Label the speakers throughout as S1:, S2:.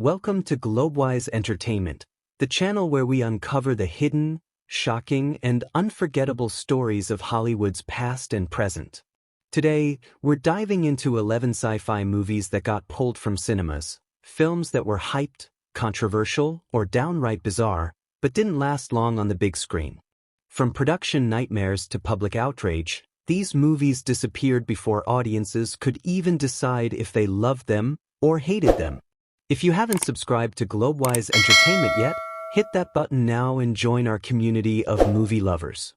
S1: Welcome to Globewise Entertainment, the channel where we uncover the hidden, shocking, and unforgettable stories of Hollywood's past and present. Today, we're diving into 11 sci-fi movies that got pulled from cinemas, films that were hyped, controversial, or downright bizarre, but didn't last long on the big screen. From production nightmares to public outrage, these movies disappeared before audiences could even decide if they loved them or hated them. If you haven't subscribed to Globewise Entertainment yet, hit that button now and join our community of movie lovers.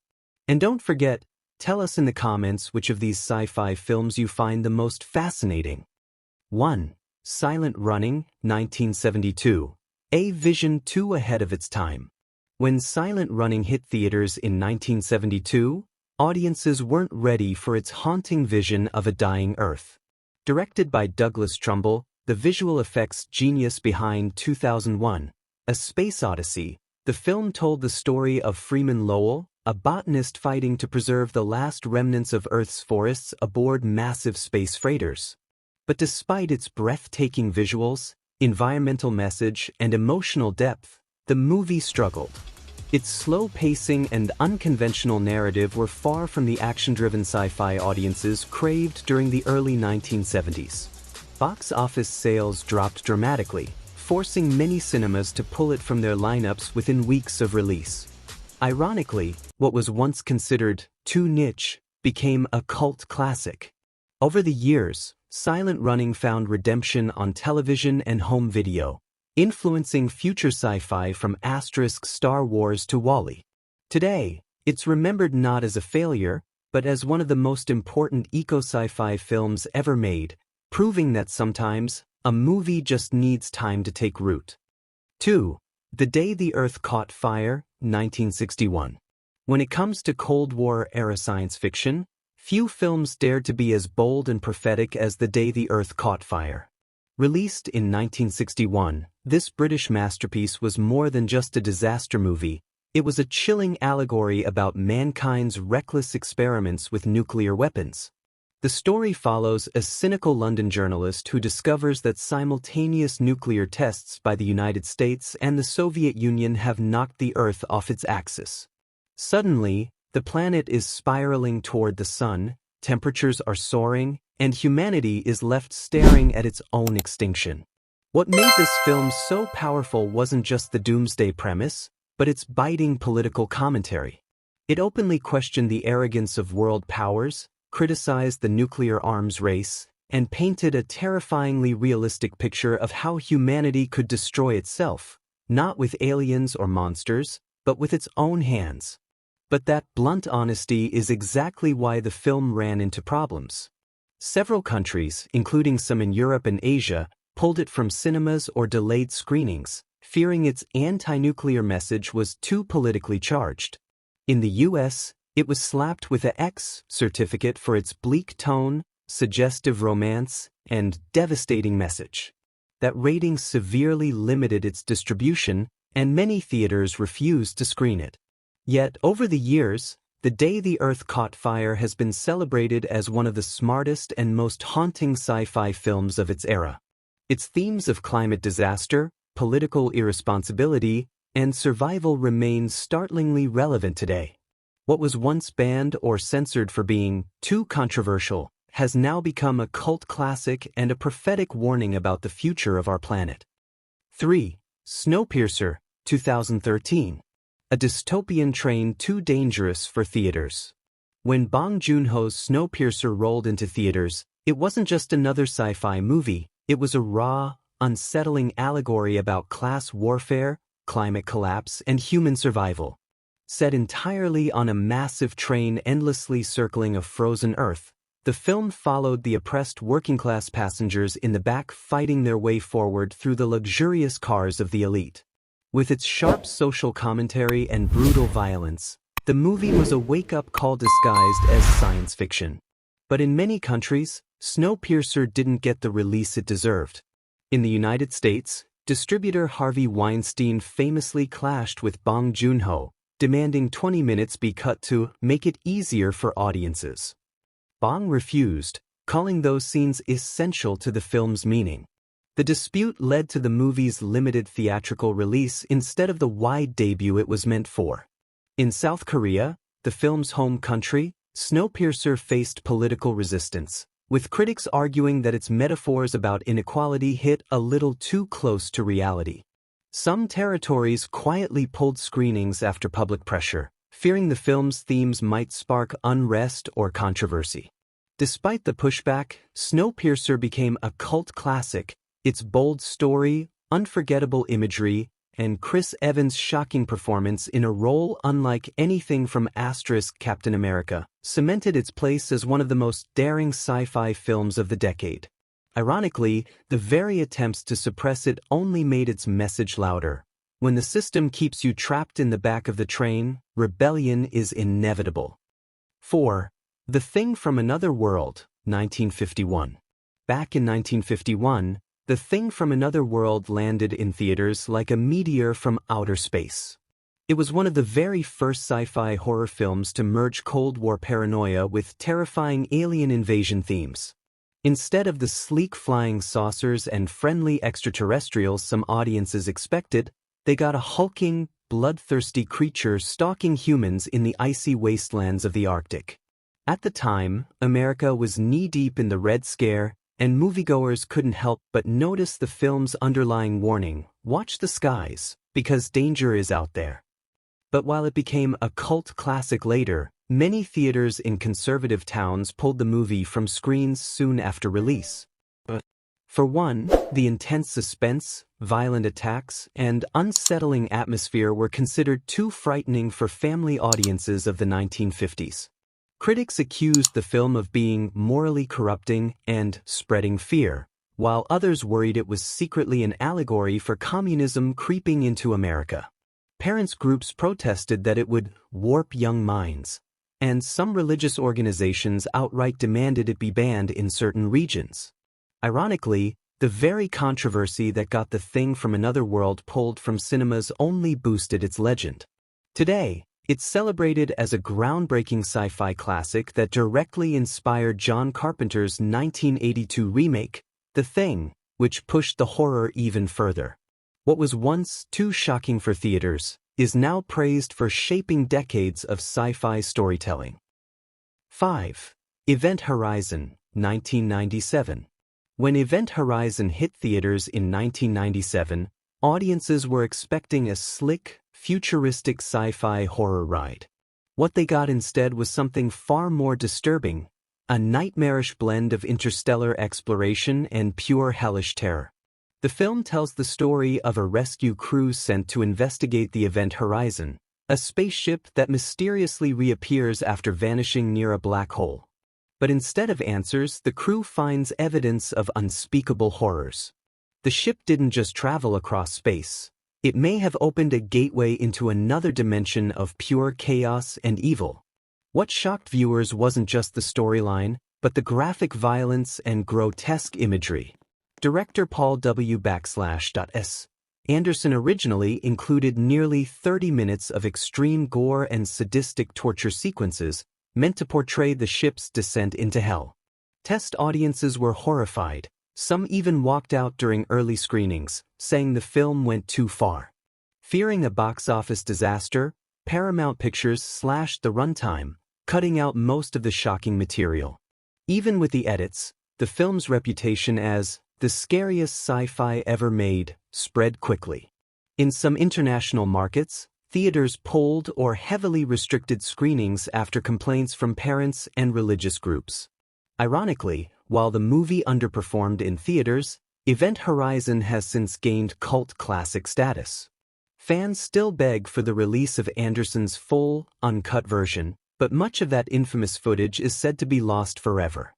S1: And don't forget, tell us in the comments which of these sci-fi films you find the most fascinating. 1. Silent Running, 1972. A vision too ahead of its time. When Silent Running hit theaters in 1972, audiences weren't ready for its haunting vision of a dying Earth. Directed by Douglas Trumbull, the visual effects genius behind 2001, A Space Odyssey, the film told the story of Freeman Lowell, a botanist fighting to preserve the last remnants of Earth's forests aboard massive space freighters. But despite its breathtaking visuals, environmental message, and emotional depth, the movie struggled. Its slow pacing and unconventional narrative were far from the action-driven sci-fi audiences craved during the early 1970s. Box office sales dropped dramatically, forcing many cinemas to pull it from their lineups within weeks of release. Ironically, what was once considered too niche became a cult classic. Over the years, Silent Running found redemption on television and home video, influencing future sci-fi from Star Wars to WALL-E. Today, it's remembered not as a failure, but as one of the most important eco-sci-fi films ever made, proving that sometimes, a movie just needs time to take root. 2. The Day the Earth Caught Fire, 1961. When it comes to Cold War-era science fiction, few films dared to be as bold and prophetic as The Day the Earth Caught Fire. Released in 1961, this British masterpiece was more than just a disaster movie. It was a chilling allegory about mankind's reckless experiments with nuclear weapons. The story follows a cynical London journalist who discovers that simultaneous nuclear tests by the United States and the Soviet Union have knocked the Earth off its axis. Suddenly, the planet is spiraling toward the sun, temperatures are soaring, and humanity is left staring at its own extinction. What made this film so powerful wasn't just the doomsday premise, but its biting political commentary. It openly questioned the arrogance of world powers, criticized the nuclear arms race, and painted a terrifyingly realistic picture of how humanity could destroy itself, not with aliens or monsters, but with its own hands. But that blunt honesty is exactly why the film ran into problems. Several countries, including some in Europe and Asia, pulled it from cinemas or delayed screenings, fearing its anti-nuclear message was too politically charged. In the US, it was slapped with an X certificate for its bleak tone, suggestive romance, and devastating message. That rating severely limited its distribution, and many theaters refused to screen it. Yet, over the years, The Day the Earth Caught Fire has been celebrated as one of the smartest and most haunting sci-fi films of its era. Its themes of climate disaster, political irresponsibility, and survival remain startlingly relevant today. What was once banned or censored for being too controversial has now become a cult classic and a prophetic warning about the future of our planet. 3. Snowpiercer, 2013. A dystopian train too dangerous for theaters. When Bong Joon-ho's Snowpiercer rolled into theaters, it wasn't just another sci-fi movie, it was a raw, unsettling allegory about class warfare, climate collapse, and human survival. Set entirely on a massive train endlessly circling a frozen Earth, the film followed the oppressed working-class passengers in the back fighting their way forward through the luxurious cars of the elite. With its sharp social commentary and brutal violence, the movie was a wake-up call disguised as science fiction. But in many countries, Snowpiercer didn't get the release it deserved. In the United States, distributor Harvey Weinstein famously clashed with Bong Joon-ho, demanding 20 minutes be cut to make it easier for audiences. Bong refused, calling those scenes essential to the film's meaning. The dispute led to the movie's limited theatrical release instead of the wide debut it was meant for. In South Korea, the film's home country, Snowpiercer faced political resistance, with critics arguing that its metaphors about inequality hit a little too close to reality. Some territories quietly pulled screenings after public pressure, fearing the film's themes might spark unrest or controversy. Despite the pushback, Snowpiercer became a cult classic. Its bold story, unforgettable imagery, and Chris Evans' shocking performance in a role unlike anything from Captain America cemented its place as one of the most daring sci-fi films of the decade. Ironically, the very attempts to suppress it only made its message louder. When the system keeps you trapped in the back of the train, rebellion is inevitable. 4. The Thing from Another World, 1951. Back in 1951, The Thing from Another World landed in theaters like a meteor from outer space. It was one of the very first sci-fi horror films to merge Cold War paranoia with terrifying alien invasion themes. Instead of the sleek flying saucers and friendly extraterrestrials some audiences expected, they got a hulking, bloodthirsty creature stalking humans in the icy wastelands of the Arctic. At the time, America was knee-deep in the Red Scare, and moviegoers couldn't help but notice the film's underlying warning, "Watch the skies, because danger is out there." But while it became a cult classic later, many theaters in conservative towns pulled the movie from screens soon after release. For one, the intense suspense, violent attacks, and unsettling atmosphere were considered too frightening for family audiences of the 1950s. Critics accused the film of being morally corrupting and spreading fear, while others worried it was secretly an allegory for communism creeping into America. Parents' groups protested that it would warp young minds, and some religious organizations outright demanded it be banned in certain regions. Ironically, the very controversy that got The Thing from Another World pulled from cinemas only boosted its legend. Today, it's celebrated as a groundbreaking sci-fi classic that directly inspired John Carpenter's 1982 remake, The Thing, which pushed the horror even further. What was once too shocking for theaters is now praised for shaping decades of sci-fi storytelling. 5. Event Horizon, 1997. When Event Horizon hit theaters in 1997, audiences were expecting a slick, futuristic sci-fi horror ride. What they got instead was something far more disturbing, a nightmarish blend of interstellar exploration and pure hellish terror. The film tells the story of a rescue crew sent to investigate the Event Horizon, a spaceship that mysteriously reappears after vanishing near a black hole. But instead of answers, the crew finds evidence of unspeakable horrors. The ship didn't just travel across space. It may have opened a gateway into another dimension of pure chaos and evil. What shocked viewers wasn't just the storyline, but the graphic violence and grotesque imagery. Director Paul W.S. Anderson originally included nearly 30 minutes of extreme gore and sadistic torture sequences, meant to portray the ship's descent into hell. Test audiences were horrified. Some even walked out during early screenings, saying the film went too far. Fearing a box office disaster, Paramount Pictures slashed the runtime, cutting out most of the shocking material. Even with the edits, the film's reputation as the scariest sci-fi ever made spread quickly. In some international markets, theaters pulled or heavily restricted screenings after complaints from parents and religious groups. Ironically, while the movie underperformed in theaters, Event Horizon has since gained cult classic status. Fans still beg for the release of Anderson's full, uncut version, but much of that infamous footage is said to be lost forever.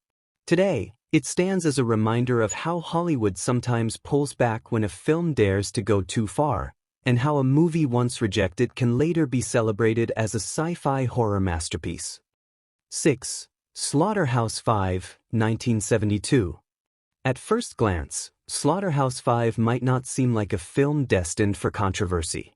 S1: Today, it stands as a reminder of how Hollywood sometimes pulls back when a film dares to go too far, and how a movie once rejected can later be celebrated as a sci-fi horror masterpiece. 6. Slaughterhouse 5, 1972. At first glance, Slaughterhouse 5 might not seem like a film destined for controversy.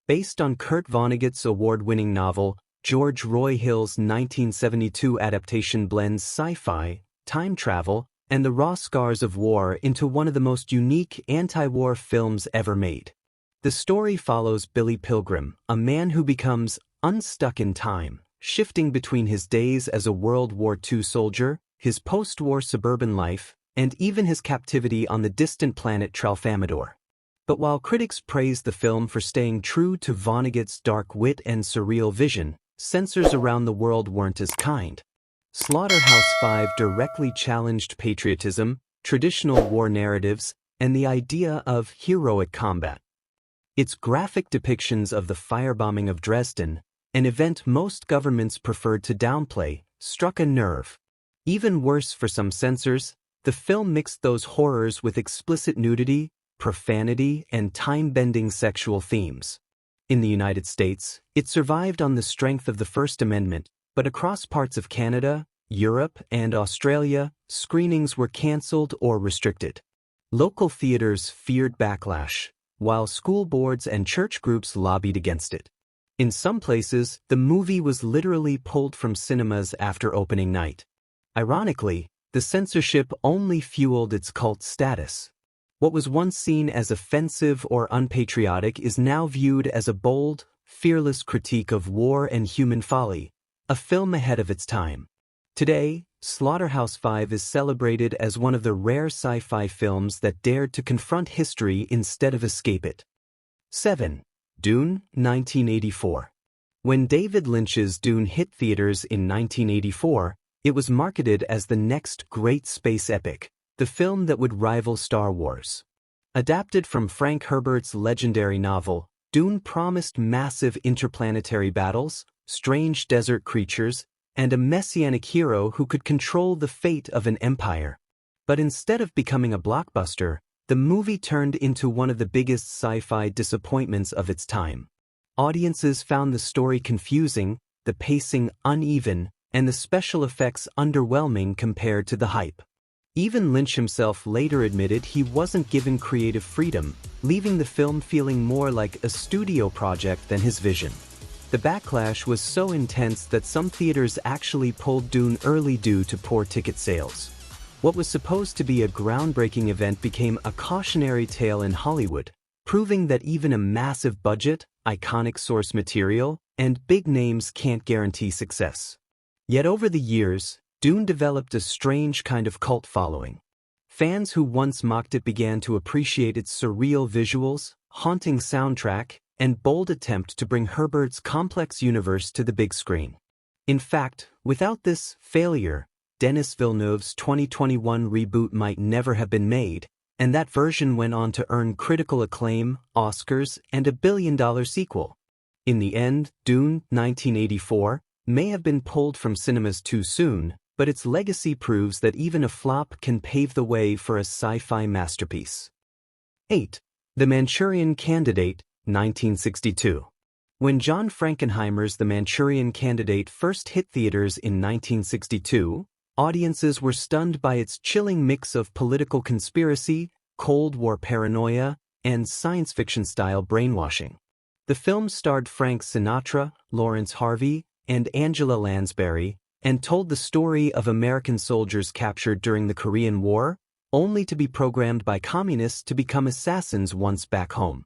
S1: Based on Kurt Vonnegut's award-winning novel, George Roy Hill's 1972 adaptation blends sci-fi, time travel, and the raw scars of war into one of the most unique anti-war films ever made. The story follows Billy Pilgrim, a man who becomes unstuck in time, shifting between his days as a World War II soldier, his post-war suburban life, and even his captivity on the distant planet Tralfamadore. But while critics praised the film for staying true to Vonnegut's dark wit and surreal vision, censors around the world weren't as kind. Slaughterhouse 5 directly challenged patriotism, traditional war narratives, and the idea of heroic combat. Its graphic depictions of the firebombing of Dresden, an event most governments preferred to downplay, struck a nerve. Even worse for some censors, the film mixed those horrors with explicit nudity, profanity, and time-bending sexual themes. In the United States, it survived on the strength of the First Amendment, but across parts of Canada, Europe, and Australia, screenings were cancelled or restricted. Local theaters feared backlash, while school boards and church groups lobbied against it. In some places, the movie was literally pulled from cinemas after opening night. Ironically, the censorship only fueled its cult status. What was once seen as offensive or unpatriotic is now viewed as a bold, fearless critique of war and human folly, a film ahead of its time. Today, Slaughterhouse 5 is celebrated as one of the rare sci-fi films that dared to confront history instead of escape it. 7. Dune, 1984. When David Lynch's Dune hit theaters in 1984, it was marketed as the next great space epic, the film that would rival Star Wars. Adapted from Frank Herbert's legendary novel, Dune promised massive interplanetary battles, strange desert creatures, and a messianic hero who could control the fate of an empire. But instead of becoming a blockbuster, the movie turned into one of the biggest sci-fi disappointments of its time. Audiences found the story confusing, the pacing uneven, and the special effects underwhelming compared to the hype. Even Lynch himself later admitted he wasn't given creative freedom, leaving the film feeling more like a studio project than his vision. The backlash was so intense that some theaters actually pulled Dune early due to poor ticket sales. What was supposed to be a groundbreaking event became a cautionary tale in Hollywood, proving that even a massive budget, iconic source material, and big names can't guarantee success. Yet over the years, Dune developed a strange kind of cult following. Fans who once mocked it began to appreciate its surreal visuals, haunting soundtrack, and bold attempt to bring Herbert's complex universe to the big screen. In fact, without this failure, Denis Villeneuve's 2021 reboot might never have been made, and that version went on to earn critical acclaim, Oscars, and a billion-dollar sequel. In the end, Dune, 1984, may have been pulled from cinemas too soon, but its legacy proves that even a flop can pave the way for a sci-fi masterpiece. 8. The Manchurian Candidate, 1962. When John Frankenheimer's The Manchurian Candidate first hit theaters in 1962, audiences were stunned by its chilling mix of political conspiracy, Cold War paranoia, and science fiction-style brainwashing. The film starred Frank Sinatra, Lawrence Harvey, and Angela Lansbury, and told the story of American soldiers captured during the Korean War, only to be programmed by communists to become assassins once back home.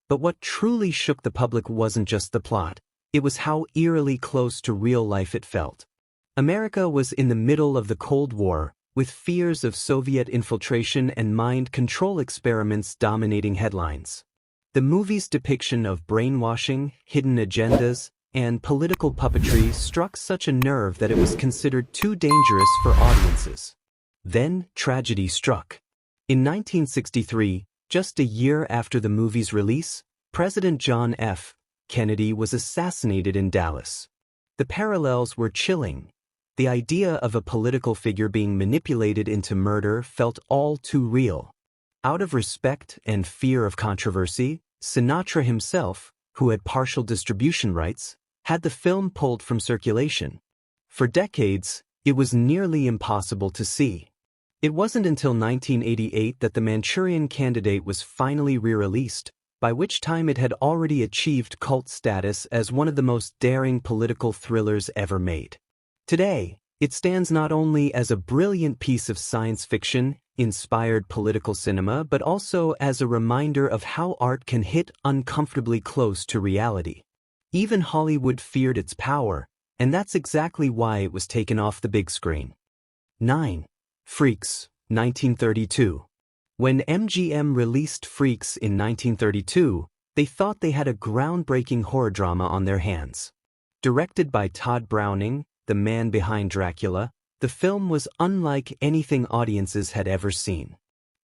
S1: But what truly shook the public wasn't just the plot, it was how eerily close to real life it felt. America was in the middle of the Cold War, with fears of Soviet infiltration and mind control experiments dominating headlines. The movie's depiction of brainwashing, hidden agendas, and political puppetry struck such a nerve that it was considered too dangerous for audiences. Then, tragedy struck. In 1963, just a year after the movie's release, President John F. Kennedy was assassinated in Dallas. The parallels were chilling. The idea of a political figure being manipulated into murder felt all too real. Out of respect and fear of controversy, Sinatra himself, who had partial distribution rights, had the film pulled from circulation. For decades, it was nearly impossible to see. It wasn't until 1988 that The Manchurian Candidate was finally re-released, by which time it had already achieved cult status as one of the most daring political thrillers ever made. Today, It stands not only as a brilliant piece of science fiction, inspired political cinema, but also as a reminder of how art can hit uncomfortably close to reality. Even Hollywood feared its power, and that's exactly why it was taken off the big screen. 9. Freaks, 1932. When MGM released Freaks in 1932, they thought they had a groundbreaking horror drama on their hands. Directed by Todd Browning, the man behind Dracula, the film was unlike anything audiences had ever seen.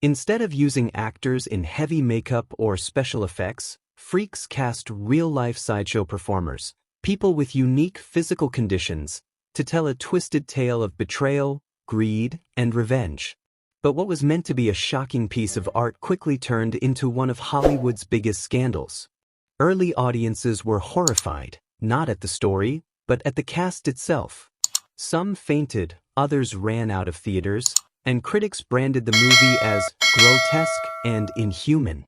S1: Instead of using actors in heavy makeup or special effects, Freaks cast real-life sideshow performers, people with unique physical conditions, to tell a twisted tale of betrayal, greed, and revenge. But what was meant to be a shocking piece of art quickly turned into one of Hollywood's biggest scandals. Early audiences were horrified, not at the story, but at the cast itself. Some fainted, others ran out of theaters, and critics branded the movie as grotesque and inhuman.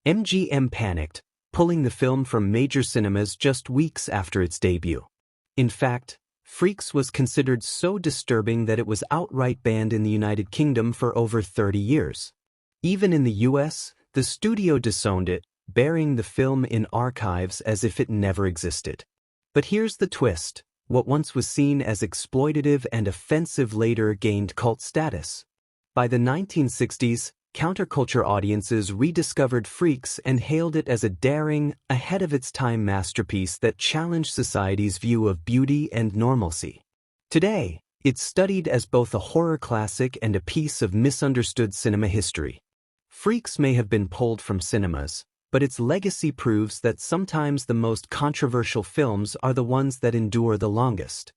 S1: MGM panicked, pulling the film from major cinemas just weeks after its debut. In fact, Freaks was considered so disturbing that it was outright banned in the United Kingdom for over 30 years. Even in the US, the studio disowned it, burying the film in archives as if it never existed. But here's the twist: what once was seen as exploitative and offensive later gained cult status. By the 1960s, counterculture audiences rediscovered Freaks and hailed it as a daring, ahead-of-its-time masterpiece that challenged society's view of beauty and normalcy. Today, it's studied as both a horror classic and a piece of misunderstood cinema history. Freaks may have been pulled from cinemas, but its legacy proves that sometimes the most controversial films are the ones that endure the longest.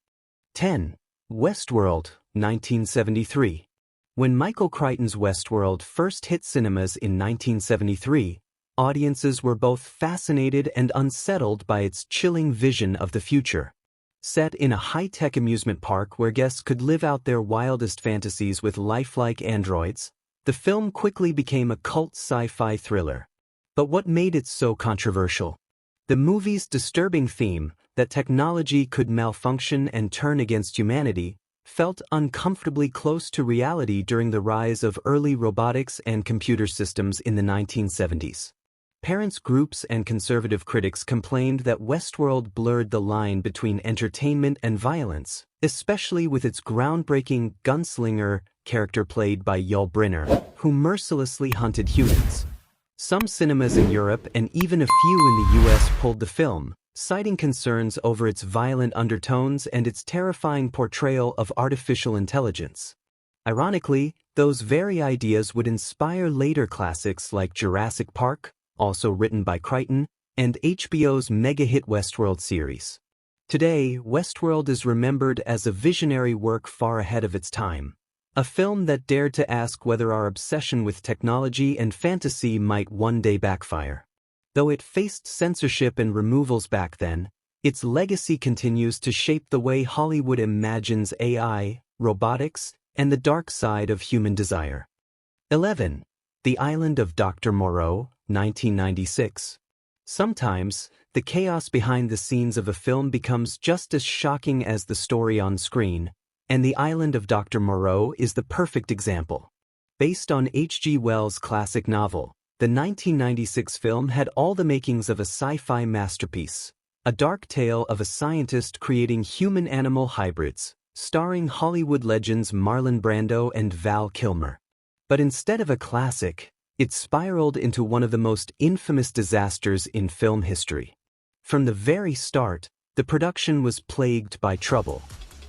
S1: 10. Westworld, 1973. When Michael Crichton's Westworld first hit cinemas in 1973, audiences were both fascinated and unsettled by its chilling vision of the future. Set in a high-tech amusement park where guests could live out their wildest fantasies with lifelike androids, the film quickly became a cult sci-fi thriller. But what made it so controversial? The movie's disturbing theme, that technology could malfunction and turn against humanity, felt uncomfortably close to reality during the rise of early robotics and computer systems in the 1970s. Parents groups and conservative critics complained that Westworld blurred the line between entertainment and violence, especially with its groundbreaking gunslinger character played by Yul Brynner, who mercilessly hunted humans. Some cinemas in Europe and even a few in the US pulled the film, citing concerns over its violent undertones and its terrifying portrayal of artificial intelligence. Ironically, those very ideas would inspire later classics like Jurassic Park, also written by Crichton, and HBO's mega-hit Westworld series. Today, Westworld is remembered as a visionary work far ahead of its time, a film that dared to ask whether our obsession with technology and fantasy might one day backfire. Though it faced censorship and removals back then, its legacy continues to shape the way Hollywood imagines AI, robotics, and the dark side of human desire. 11. The Island of Dr. Moreau, 1996. Sometimes, the chaos behind the scenes of a film becomes just as shocking as the story on screen, and The Island of Dr. Moreau is the perfect example. Based on H.G. Wells' classic novel, the 1996 film had all the makings of a sci-fi masterpiece, a dark tale of a scientist creating human-animal hybrids, starring Hollywood legends Marlon Brando and Val Kilmer. But instead of a classic, it spiraled into one of the most infamous disasters in film history. From the very start, the production was plagued by trouble.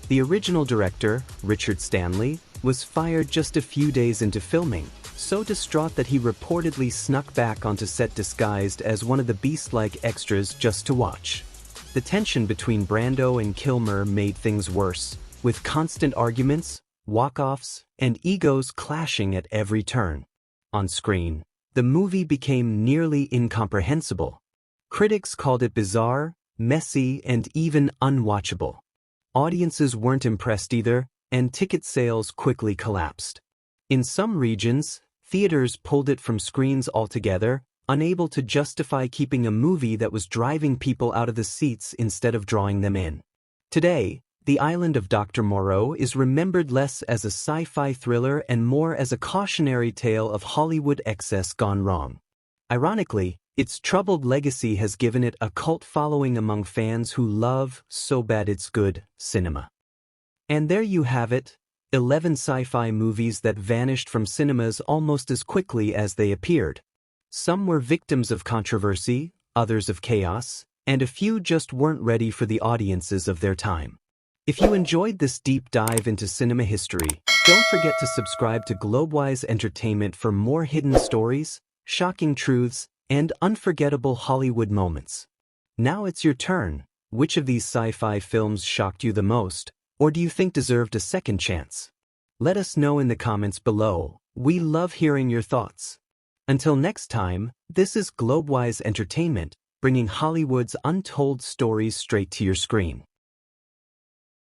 S1: The original director, Richard Stanley, was fired just a few days into filming, so distraught that he reportedly snuck back onto set disguised as one of the beast-like extras just to watch. The tension between Brando and Kilmer made things worse, with constant arguments, walk-offs, and egos clashing at every turn. On screen, the movie became nearly incomprehensible. Critics called it bizarre, messy, and even unwatchable. Audiences weren't impressed either, and ticket sales quickly collapsed. In some regions, theaters pulled it from screens altogether, unable to justify keeping a movie that was driving people out of the seats instead of drawing them in. Today, The Island of Dr. Moreau is remembered less as a sci-fi thriller and more as a cautionary tale of Hollywood excess gone wrong. Ironically, its troubled legacy has given it a cult following among fans who love, so bad it's good, cinema. And there you have it, 11 sci-fi movies that vanished from cinemas almost as quickly as they appeared. Some were victims of controversy, others of chaos, and a few just weren't ready for the audiences of their time. If you enjoyed this deep dive into cinema history, don't forget to subscribe to Globewise Entertainment for more hidden stories, shocking truths, and unforgettable Hollywood moments. Now it's your turn. Which of these sci-fi films shocked you the most, or do you think deserved a second chance? Let us know in the comments below. We love hearing your thoughts. Until next time, this is Globewise Entertainment, bringing Hollywood's untold stories straight to your screen.